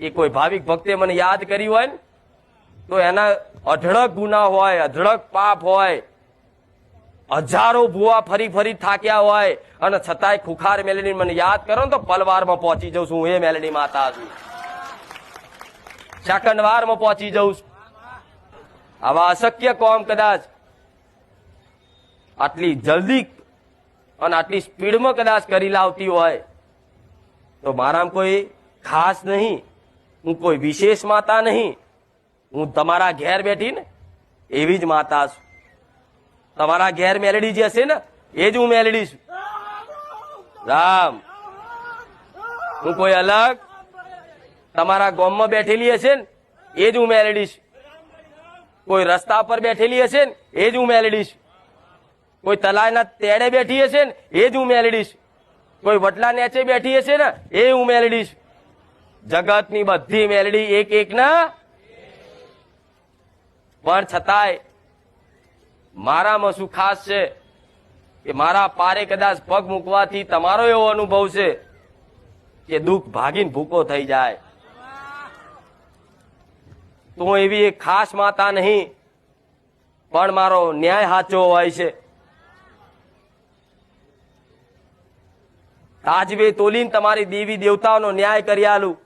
એ કોઈ ભાવિક ભક્તે મને યાદ કરી હોય ને તો એના અઢળક ગુના હોય, અઢળક પાપ હોય, હજારો ભૂવા ફરી ફરી થાક્યા હોય અને છતાંય ખુખાર મેલડી મને યાદ કરો ને તો પલવારમાં પહોંચી જાઉં છું. હું એ મેલડી માતા છું, સેકન્ડવારમાં પહોંચી જાઉં છું. આવા અશક્ય કોમ કદાચ આટલી જલ્દી અને આટલી સ્પીડમાં કદાચ કરી લાવતી હોય તો મારામાં કોઈ ખાસ નહીં, હું કોઈ વિશેષ માતા નહીં. હું તમારા ઘેર બેઠી ને એવી જ માતા છું. તમારા ઘેર મેલડી જે હશે ને એ જ હું મેલડી છું. રામ, હું કોઈ અલગ તમારા ગામમાં બેઠેલી હશે ને એ જ હું મેલડી છું. કોઈ રસ્તા પર બેઠેલી હશે ને એ જ હું મેલડી છું. કોઈ તલાયના તેડે બેઠી હશે ને એ જ હું મેલડી છું. કોઈ વટલા નેચે બેઠી હશે ને એ હું મેલડી છું. જગતની બધી મેલડી એક એક ના, પણ છતાંય મારામાં શું ખાસ છે કે મારા પારે કદાચ પગ મૂકવાથી તમારો એવો અનુભવ છે કે દુઃખ ભાગીને ભૂકો થઈ જાય. તો હું એવી એક ખાસ માતા નહીં, પણ મારો ન્યાય સાચો હોય છે. તાજવે તોલીને તમારી દેવી દેવતાઓનો ન્યાય કરી આલું.